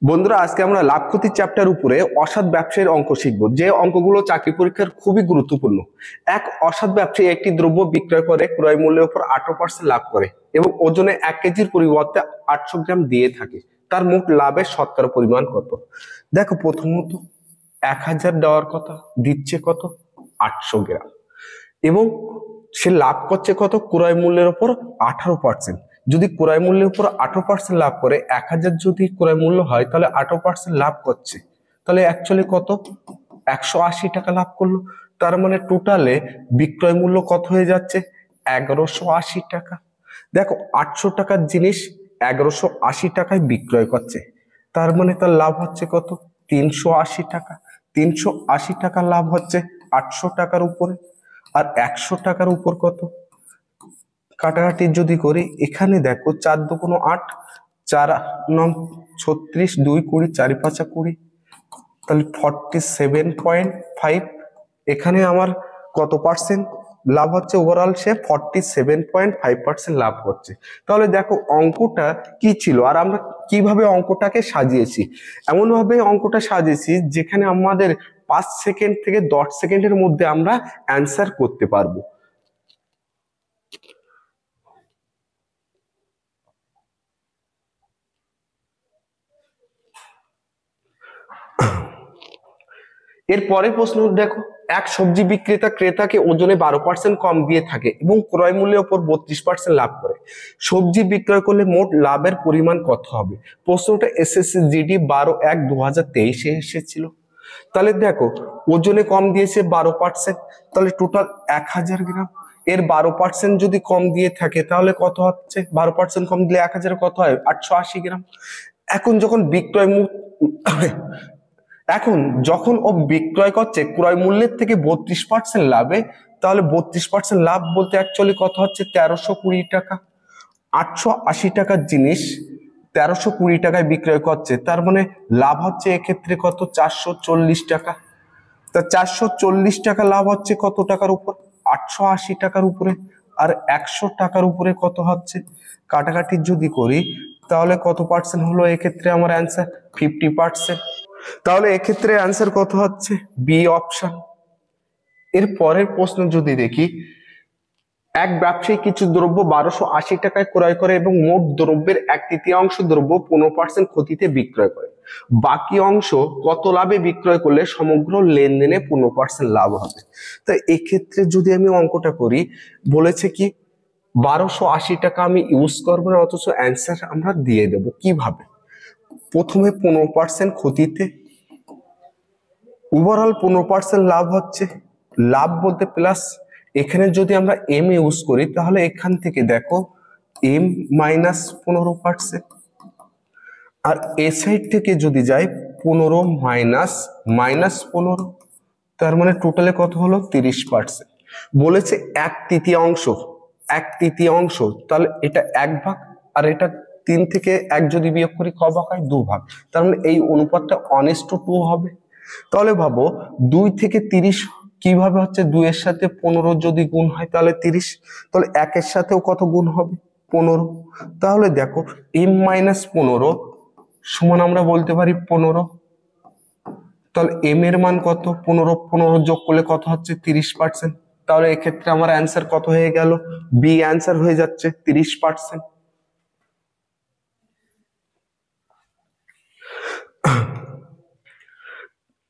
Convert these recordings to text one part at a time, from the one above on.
বন্ধুরা, আজকে আমরা লাভ ক্ষতির চ্যাপ্টার উপরে অসৎ ব্যবসায়ীর অঙ্ক শিখব, যে অঙ্কগুলো চাকরি পরীক্ষার খুবই গুরুত্বপূর্ণ। এক অসৎ ব্যবসায়ী একটি দ্রব্য বিক্রয় করে ক্রয় মূল্যের উপর 18% লাভ করে এবং ওজনে 1 কেজির পরিবর্তে 800 গ্রাম দিয়ে থাকে। তার মোট লাভের শতকরা পরিমাণ কত? দেখো, প্রথমত 1000 দেওয়ার কথা, দিচ্ছে কত? 800 গ্রাম। এবং সে লাভ করছে কত? ক্রয় মূল্যের উপর 18%। যদি ক্রয় মূল্যের উপর 18% লাভ করে, 1000 যদি ক্রয় মূল্য হয় তাহলে 18% লাভ করছে, তাহলে অ্যাকচুয়ালি কত? 180 টাকা লাভ করলো। তার মানে টোটালে বিক্রয় মূল্য কত হয়ে যাচ্ছে? 1180 টাকা। দেখো, 800 টাকার জিনিস 1180 টাকায় বিক্রয় করছে, তার মানে তার লাভ হচ্ছে কত? 380 টাকা। 380 টাকা লাভ হচ্ছে 800 টাকার উপরে। আর 100 টাকার উপর কত? কাটাকাটি যদি করি, এখানে দেখো 4 দুগুণ 8, 4 9 36, 2 20, 4 5 20, তাহলে 47.5। এখানে আমার কত পার্সেন্ট লাভ হচ্ছে? ওভারঅল সে 47.5% লাভ হচ্ছে। তাহলে দেখো অঙ্কটা কি ছিল, আর আমরা কিভাবে অঙ্কটাকে সাজিয়েছি। এমন ভাবে অঙ্কটা সাজিয়েছি যেখানে আমাদের 5 সেকেন্ড থেকে 10 সেকেন্ডের মধ্যে আমরা অ্যান্সার করতে পারবো। এর পরের প্রশ্ন দেখো, এক সবজি বিক্রেতা ক্রেতাকে ওজনে 12% কম দিয়ে থাকে এবং ক্রয় মূল্যের উপর 32% লাভ করে। সবজি বিক্রয় করলে মোট লাভের পরিমাণ কত হবে? প্রশ্নটা এসএসসি জিডি 12/1/2023 এসেছিল। তাহলে দেখো, ওজনে কম দিয়েছে 12%, তাহলে টোটাল 1000 গ্রাম। এর 12% যদি কম দিয়ে থাকে তাহলে কত হচ্ছে? 12% কম দিলে 1000 কত হয়? 880 গ্রাম। এখন যখন ও বিক্রয় করছে ক্রয় মূল্যের থেকে 32% লাভে, তাহলে 32% লাভ বলতে অ্যাকচুয়ালি কত হচ্ছে? 1320 টাকা। 880 টাকার জিনিস 1320 টাকায় বিক্রয় করছে, তার মানে লাভ হচ্ছে এক্ষেত্রে কত? 440 টাকা। তা 440 টাকা লাভ হচ্ছে কত টাকার উপর? 880 টাকার উপরে। আর 100 টাকার উপরে কত হচ্ছে? কাটাকাটি যদি করি তাহলে কত পার্সেন্ট হলো এক্ষেত্রে আমার অ্যান্সার? 50%। তাহলে এক্ষেত্রে অ্যান্সার কত হচ্ছে? B option. এর পরের প্রশ্ন যদি দেখি, এক ব্যবসায়ী কিছু দ্রব্য 1280 টাকায় ক্রয় করে এবং মোট দ্রব্যের 1/3 দ্রব্য 15% ক্ষতিতে বিক্রয় করে। বাকি অংশ কত লাভে বিক্রয় করলে সমগ্র লেনদেনে 15% লাভ হবে? তাই এক্ষেত্রে যদি আমি অঙ্কটা করি, বলেছে কি 1280 টাকা আমি ইউজ করবো না, অথচ অ্যান্সার আমরা দিয়ে দেব কিভাবে? প্রথমে 15% ক্ষতিতে, ওভারঅল 15% লাভ হচ্ছে। লাভ বলতে প্লাস, এখানে যদি আমরা এম ইউজ করি তাহলে এখান থেকে দেখো এম মাইনাস 15%, আর এ সাইড থেকে যদি যাই 15 মাইনাস মাইনাস 15, তার মানে টোটালে কত হলো? 30%। বলেছে 1/3, 1/3, তাহলে এটা 1 ভাগ, আর এটা 3 থেকে 1 যদি বিয়োগ করি ক ভাগ হয়? 2 ভাগ। তার মানে এই অনুপাতটা 1:2 হবে। তাহলে ভাবো 2 থেকে 30 কিভাবে হচ্ছে? 2 এর সাথে 15 যদি গুণ হয় তাহলে 30, তাহলে 1 এর সাথেও কত গুণ হবে? 15। তাহলে দেখো এম মাইনাস 15 সমান আমরা বলতে পারি 15। তাহলে এম এর মান কত? 15, 15 যোগ করলে কত হচ্ছে? 30%। তাহলে এক্ষেত্রে আমার অ্যান্সার কত হয়ে গেল? বি অ্যান্সার হয়ে যাচ্ছে 30%।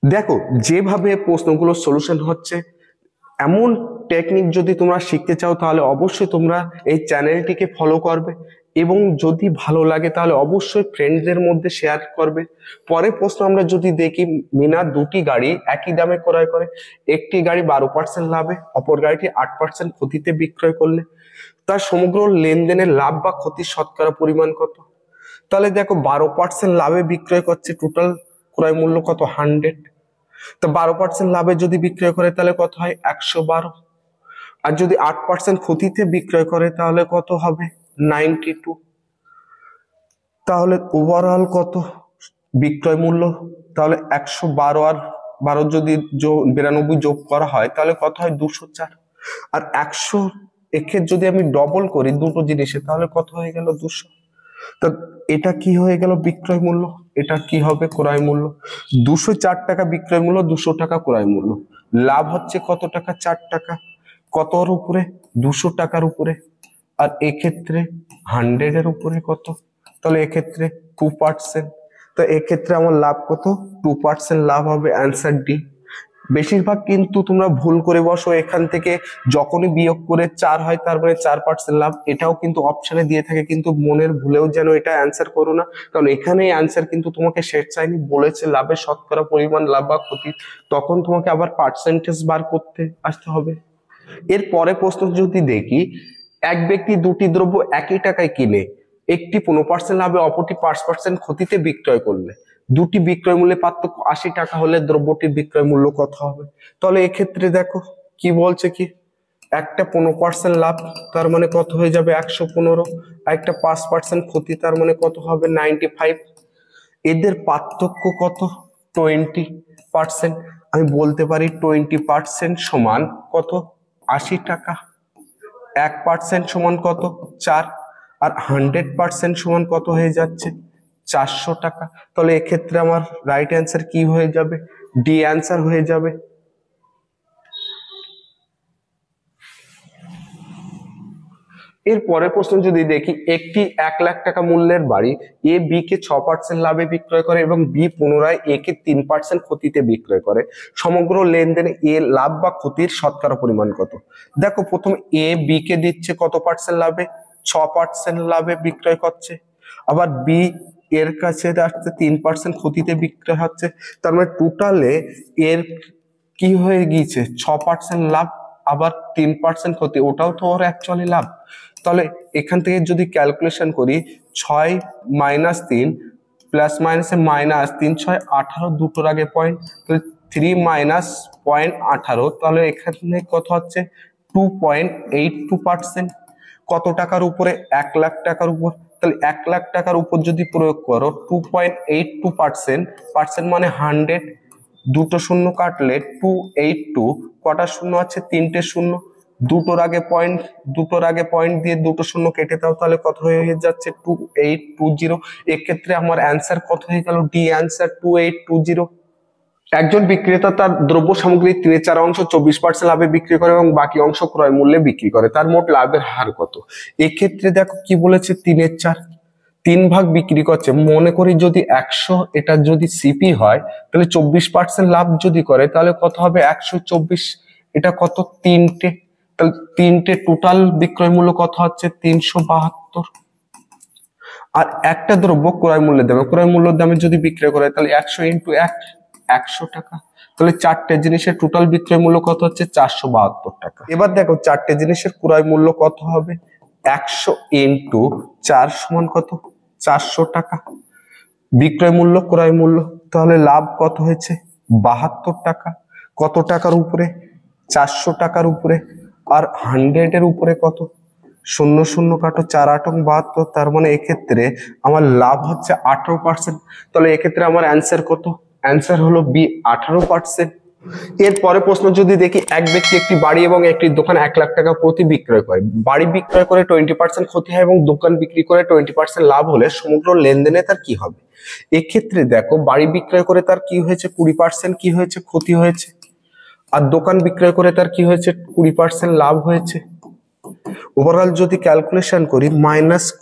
দেখো, যেভাবে প্রশ্নগুলো সলিউশন হচ্ছে, এমন টেকনিক যদি তোমরা শিখতে চাও তাহলে অবশ্যই তোমরা এই চ্যানেলটিকে ফলো করবে, এবং যদি ভালো লাগে তাহলে অবশ্যই ফ্রেন্ডদের মধ্যে শেয়ার করবে। পরের প্রশ্ন আমরা যদি দেখি, মিনা দুটি গাড়ি একই দামে ক্রয় করে। একটি গাড়ি 12% লাভে, অপর গাড়িটি 8% ক্ষতিতে বিক্রয় করলে তার সমগ্র লেনদেনের লাভ বা ক্ষতির শতকরা পরিমাণ কত? তাহলে দেখো 12% লাভে বিক্রয় করছে, টোটাল ক্রয় মূল্য কত? 100। তো 12% লাভে যদি বিক্রয় করে তাহলে কত হয়? 112। আর যদি 8% ক্ষতিতে বিক্রয় করে তাহলে কত হবে? 92। তাহলে ওভারঅল কত বিক্রয় মূল্য? তাহলে 112 আর 12 যদি 92 যোগ করা হয় তাহলে কত হয়? 204। আর 100 একে যদি আমি ডবল করি দুটো জিনিসে তাহলে কত হয়ে গেল? 200। তো এটা কি হয়ে গেল বিক্রয় মূল্য, এটা কি হবে ক্রয় মূল্য। 204 টাকা বিক্রয় মূল্য, 200 টাকা ক্রয় মূল্য। লাভ হচ্ছে কত টাকা, 4 টাকা। কতর উপরে, 200 টাকার উপরে। আর এক্ষেত্রে 100 এর উপরে কত, তাহলে এক্ষেত্রে 2%। তো এক্ষেত্রে আমার লাভ কত, 2% লাভ হবে, অ্যান্সার ডি। বেশিরভাগ কিন্তু তোমরা ভুল করে বসো, এখান থেকে যখনই বিয়োগ করে 4 হয় তার মানে 4% লাভ, এটাও কিন্তু অপশনে দিয়ে থাকে, কিন্তু মনের ভুলেও যেন এটা অ্যান্সার করো না, কারণ এখানে অ্যান্সার কিন্তু তোমাকে স্বেচ্ছায় বলেছে লাভের শতকরা পরিমাণ, লাভ বা ক্ষতি, তখন তোমাকে আবার পার্সেন্টেজ বার করতে আসতে হবে। এর পরে প্রশ্ন যদি দেখি, এক ব্যক্তি দুটি দ্রব্য একই টাকায় কিনে একটি 15% লাভে অপরটি 5% ক্ষতিতে বিক্রয় করলে দুটি বিক্রয় মূল্যে পার্থক্য 80 টাকা হলে দ্রব্যটির বিক্রয় মূল্য কত হবে। তাহলে এক্ষেত্রে দেখো কি বলছে, কি একটা 15% লাভ তার মানে কত হয়ে যাবে 115, আর একটা 5% ক্ষতি তার মানে কত হবে 95। এদের পার্থক্য কত, 20%। আমি বলতে পারি 20% সমান কত, 80 টাকা। 1% সমান কত, 4। আর 100% সমান কত হয়ে যাচ্ছে, 400 টাকা। তাহলে এক্ষেত্রে আমার রাইট অ্যান্সার কি হয়ে যাবে, ডি অ্যান্সার হয়ে যাবে। এর পরের প্রশ্ন যদি দেখি, একটি 1 লাখ টাকা মূল্যের বাড়ি এ বি কে 6% লাভে বিক্রয় করে এবং বি পুনরায় এ কে 3% ক্ষতিতে বিক্রয় করে, সমগ্র লেনদেনে এ লাভ বা ক্ষতির শতকরা পরিমাণ কত। দেখো প্রথম এ বি কে দিচ্ছে কত পার্সেন্ট লাভে, 6% লাভে বিক্রয় করছে, আবার বি এর কাছে আসছে 3% ক্ষতিতে বিক্রয় হচ্ছে, তার মানে টোটালে এর কি হয়ে গিয়েছে 6% লাভ, আবার 3% ক্ষতি, ওটাও তো ওর অ্যাকচুয়ালি লাভ। তাহলে এখান থেকে যদি ক্যালকুলেশন করি, 6 - 3 প্লাস মাইনাসে -3 6 18, দুটোর আগে পয়েন্ট, তাহলে 3 - 0.18, তাহলে এখানে কত হচ্ছে 2.82%। কত টাকার উপরে, 1 লাখ টাকার উপর, তাহলে 1 লাখ টাকার উপর যদি প্রয়োগ করো 2.82%, পার্সেন্ট মানে 100, দুটো শূন্য কাটলে 282, কটা শূন্য আছে, 3টে শূন্য, দুটোর আগে পয়েন্ট, দুটোর আগে পয়েন্ট দিয়ে দুটো শূন্য কেটে দাও, তাহলে কত হয়ে যাচ্ছে 2820। এক্ষেত্রে আমার অ্যান্সার কত হয়ে গেল, ডি অ্যান্সার 2820। একজন বিক্রেতা তার দ্রব্য সামগ্রীর 3/4 অংশ 24% লাভে বিক্রি করে এবং বাকি অংশ ক্রয় মূল্যে বিক্রি করে, তার মোট লাভের হার কত। এক্ষেত্রে দেখো কি বলেছে, 3/4, 3 ভাগ বিক্রি করছে, মনে করি যদি 100 এটা যদি সিপি হয়, তাহলে 24% লাভ যদি করে তাহলে কত হবে 124, এটা কত 3টে, তাহলে 3টে টোটাল বিক্রয় মূল্য কত হচ্ছে 372। আর একটা দ্রব্য ক্রয় মূল্যের দামে, ক্রয় মূল্যের দামে যদি বিক্রয় করে তাহলে 100 × 1 100 টাকা, তাহলে 4টে জিনিসের টোটাল বিক্রয় মূল্য কত হচ্ছে 472 টাকা। এবার দেখো 4টে জিনিসের ক্রয় মূল্য কত হবে, 100 × 4 সমান কত 400 টাকা, বিক্রয় মূল্য ক্রয় মূল্য, তাহলে লাভ কত হয়েছে 72 টাকা। কত টাকার উপরে, 400 টাকার উপরে, আর 100 এর উপরে কত, শূন্য শূন্য কাটো, 4×8 = 72, তার মানে এক্ষেত্রে আমার লাভ হচ্ছে 18%। তাহলে এক্ষেত্রে আমার অ্যান্সার কত, অ্যান্সার হলো বি 18%। এরপরে প্রশ্ন যদি দেখি, এক ব্যক্তি একটি বাড়ি এবং একটি দোকান 1 লাখ টাকা প্রতি বিক্রয় করে, বাড়ি বিক্রয় করে 20% ক্ষতি হয় এবং দোকান বিক্রি করে 20% লাভ হলে সমগ্র লেনদেনে তার কি হবে। এক্ষেত্রে দেখো বাড়ি বিক্রয় করে তার কি হয়েছে 20% কি হয়েছে ক্ষতি হয়েছে, আর দোকান বিক্রয় করে তার কি হয়েছে 20% লাভ হয়েছে। ওভারঅল যদি ক্যালকুলেশন করি, -20 +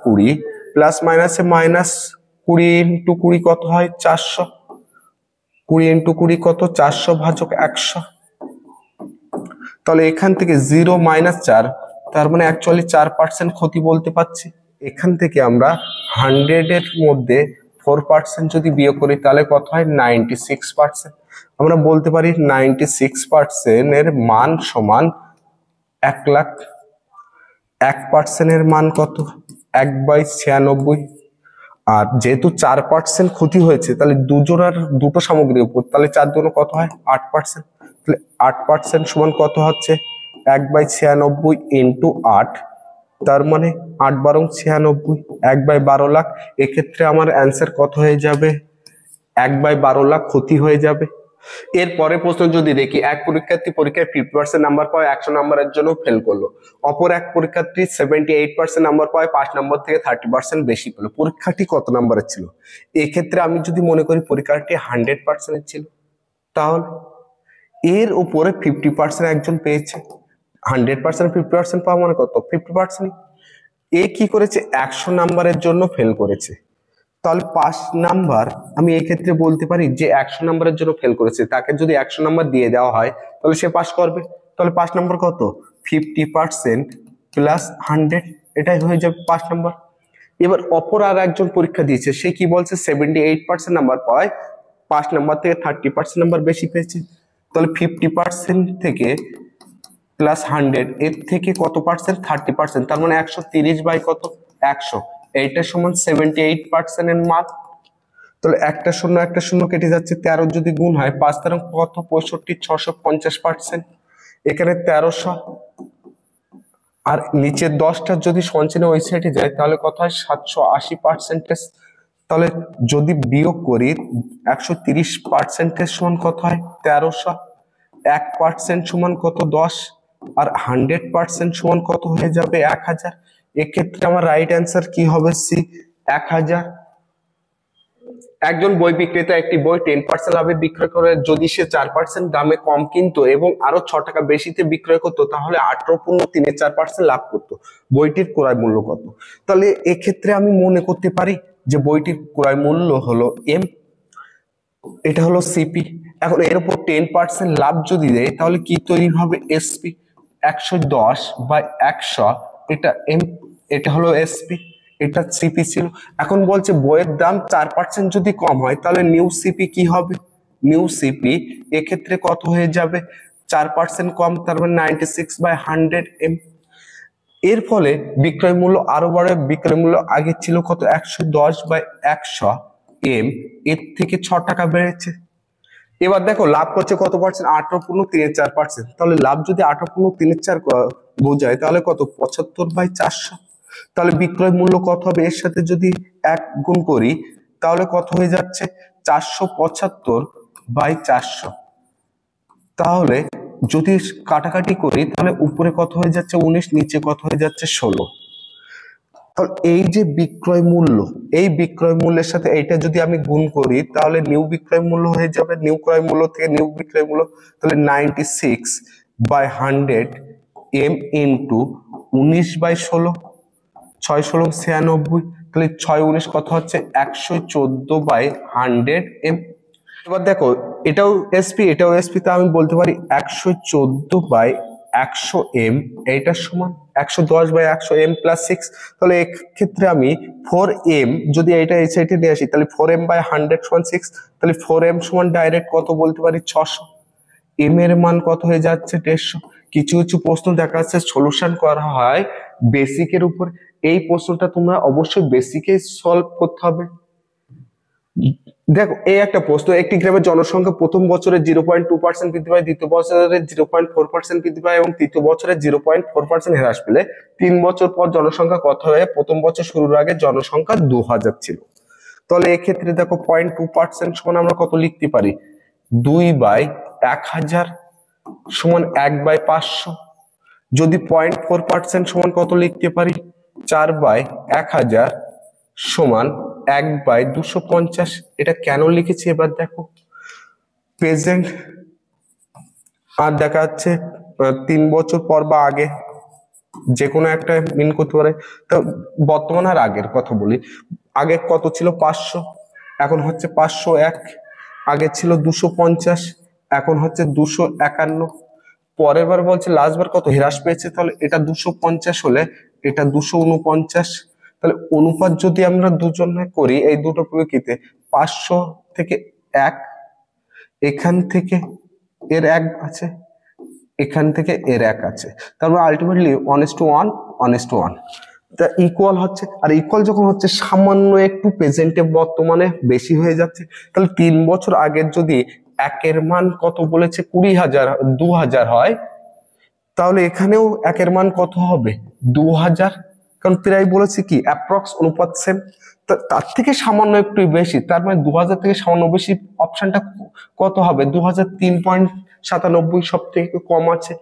20 প্লাস মাইনাসে -20 × 20 কত হয় 400, 20 × 20 কত 400 ভাজক 100, তাহলে এখান থেকে 0 - 4, তার মানে অ্যাকচুয়ালি 4% ক্ষতি বলতে পারছি। এখান থেকে আমরা 100 এর মধ্যে 4% যদি বিয়োগ করি তাহলে কত হয় 96%। আমরা বলতে পারি 96% এর মান সমান 1 লাখ। 1% এর মান কত 1/96, আর যেহেতু 4% ক্ষতি হয়েছে তাহলে দুজোড়ার দুটো সামগ্রীর উপর, তাহলে 4 দুগুণ কত হয় 8%, তাহলে 8% সমান কত হচ্ছে 1/96 × 8, তার মানে 8×12 1/12 লাখ। এক্ষেত্রে আমার অ্যান্সার কত হয়ে যাবে 1/12 লাখ ক্ষতি হয়ে যাবে। এরপরে প্রশ্ন যদি দেখি, এক পরীক্ষার্থী পরীক্ষায় 50% নাম্বার পায় 100 নাম্বারের জন্য ফেল করলো, অপর এক পরীক্ষার্থী 78% নাম্বার পায় 5 নম্বর থেকে 30% বেশি পেলো, পরীক্ষাটি কত নাম্বারের ছিল? এক্ষেত্রে আমি যদি মনে করি পরীক্ষাটি 100% ছিল, তাহলে এর উপরে 50% একজন পেয়েছে, 100% 50% পাওয়া মানে কত? 50%। এ কি করেছে? 100 নাম্বারের জন্য ফেল করেছে, তাহলে 5 নাম্বার আমি এই ক্ষেত্রে বলতে পারি যে 100 নাম্বারের জন্য ফেল করেছে, তাকে যদি 100 নাম্বার দিয়ে দেওয়া হয় তাহলে সে পাস করবে। তাহলে 5 নাম্বার কত? 50% প্লাস 100, এটাই হয়ে যাবে 5 নাম্বার। এবার অপর আর একজন পরীক্ষা দিয়েছে, সে কি বলছে? 78% নাম্বার পায়, 5 নাম্বার থেকে 30% নাম্বার বেশি পেয়েছে, তাহলে 50% থেকে প্লাস 100 এর থেকে কত পার্সেন্ট? 30%, তার মানে 130 বাই কত? 100, এইটা সমান 78% এর মান। তাহলে একটা শূন্য কেটে যাচ্ছে, 13 যদি গুণ হয় 5 13 কত? 65, 650%, এখানে 1300, আর নিচের 10টা যদি সঞ্চিনে ওই সাইডে যায় তাহলে কত হয়? 780%। তাহলে যদি বিয়োগ করি 130% সমান কত হয়? 1300, 1% সমান কত? 10, আর 100% সমান কত হয়ে যাবে? 1000। এক্ষেত্রে আমার রাইট অ্যান্সার কি হবে? সি, 1000। একজন বই বিক্রেতা একটি বই 10% লাভে বিক্রয় করে, যদি সে 4% দামে কম কিনতো এবং আরো 6 টাকা বেশিতে বিক্রয় করতো তাহলে 18.34% লাভ করতো, বইটির ক্রয় মূল্য কত? তাহলে এক্ষেত্রে আমি মনে করতে পারি যে বইটির ক্রয় মূল্য হলো এম, এটা হলো সিপি। এখন এর উপর 10% লাভ যদি দেয় তাহলে কি তৈরি হবে? এসপি। 110/100, এটা এম, এটা হলো এসপি, এটা সিপি ছিল। এখন বলছে বইয়ের দাম 4% যদি কম হয় তাহলে নিউ সিপি কি হবে? নিউ সিপি এক্ষেত্রে কত হয়ে যাবে? 4% কম, তার মানে 96/100 এম। এর ফলে বিক্রয় মূল্য আরো বাড়ে, বিক্রয় মূল্য আগে ছিল কত? 110/100 এম, এর থেকে 6 টাকা বেড়েছে। এবার দেখো লাভ করছে কত পার্সেন্ট? 18.34%। তাহলে লাভ যদি 18.34 বোঝায় তাহলে কত? 75/400। তাহলে বিক্রয় মূল্য কত হবে? এর সাথে যদি 1 গুণ করি তাহলে কত হয়ে যাচ্ছে? 475/400। তাহলে যদি কাটাকাটি করি তাহলে উপরে কত হয়ে যাচ্ছে? 19, নিচে কত হয়ে যাচ্ছে? 16। তাহলে এই যে বিক্রয় মূল্য, এই বিক্রয় মূল্যের সাথে এইটা যদি আমি গুণ করি তাহলে নিউ বিক্রয় মূল্য হয়ে যাবে, নিউ ক্রয় মূল্য থেকে নিউ বিক্রয় মূল্য, তাহলে 96/100 এম ইন্টু 19/16, 6 16 96, তাহলে 6 19 কত হচ্ছে? 114/100 এম। এবার দেখো এটাও এসপি এটাও এসপি, তা আমি বলতে পারি 114/100 এম, এইটার সমান 110/100 এম প্লাস 6। তাহলে এক্ষেত্রে আমি 4 এম যদি এটা এই সাইডে নিয়ে আসি তাহলে 4m/100 সমান 6, তাহলে 4m সমান ডাইরেক্ট কত বলতে পারি? 600। এম এর মান কত হয়ে যাচ্ছে? 150। কিছু কিছু প্রশ্ন দেখা যাচ্ছে সলিউশন করা হয় বেসিকের উপর, এই প্রশ্নটা তোমরা অবশ্যই বেসিকে সলভ করতে হবে। দেখো এই একটা প্রশ্ন, একটি গ্রামের জনসংখ্যা প্রথম বছরে 0.2% বৃদ্ধি পায়, দ্বিতীয় বছরে 0.4% বৃদ্ধি পায় এবং তৃতীয় বছরে 0.4% হ্রাস পেলে 3 বছর পর জনসংখ্যা কত হয়ে প্রথম বছর শুরুর আগে জনসংখ্যা 2000 ছিল। তাহলে এক্ষেত্রে দেখো 0.2% সমান আমরা কত লিখতে পারি? 2/1000 সমান 1/500। যদি 0.4% সমান কত লিখতে পারি? 4/1000 সমান 1/250। এটা কেন লিখেছি এবার দেখো, প্রেজেন্ট আর দেখা যাচ্ছে 3 বছর পর বা আগে, যে কোনো একটা মিন করতে পারে। তো বর্তমান আর আগের কথা বলি, আগে কত ছিল? 500, এখন হচ্ছে 501। আগে ছিল 250, এখন হচ্ছে 251। পরের বার বলছে লাস্ট বার কত হ্রাস পেয়েছে, তাহলে এটা 250 হলে এটা 249। তাহলে অনুপাত যদি আমরা দুজনে করি এই দুটো প্রকৃতিতে, 500 থেকে 1, এখান থেকে এর 1 আছে, এখান থেকে এর 1 আছে, তারপর আলটিমেটলি 1:1 1:1 তা ইকুয়াল হচ্ছে। আর ইকুয়াল যখন হচ্ছে সামান্য একটু প্রেজেন্টে বর্তমানে বেশি হয়ে যাচ্ছে, তাহলে 3 বছর আগের যদি 1 এর মান কত বলেছে? 2000 হয়, তাহলে এখানেও 1 এর মান কত হবে? 2000, কারণ প্রায় বলেছে কি অ্যাপ্রক্স অনুপাত সেম। তার থেকে সামান্য একটু বেশি, তার মানে 2000 থেকে সামান্য বেশি। অপশনটা কত হবে? 2003.97 সব থেকে কম আছে।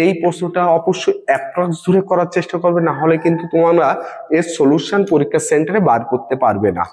এই প্রশ্নটা অবশ্যই অ্যাপ্রক্স ধরে করার চেষ্টা করবে, না হলে কিন্তু তোমরা এর সলিউশন পরীক্ষা সেন্টারে বার করতে পারবে না।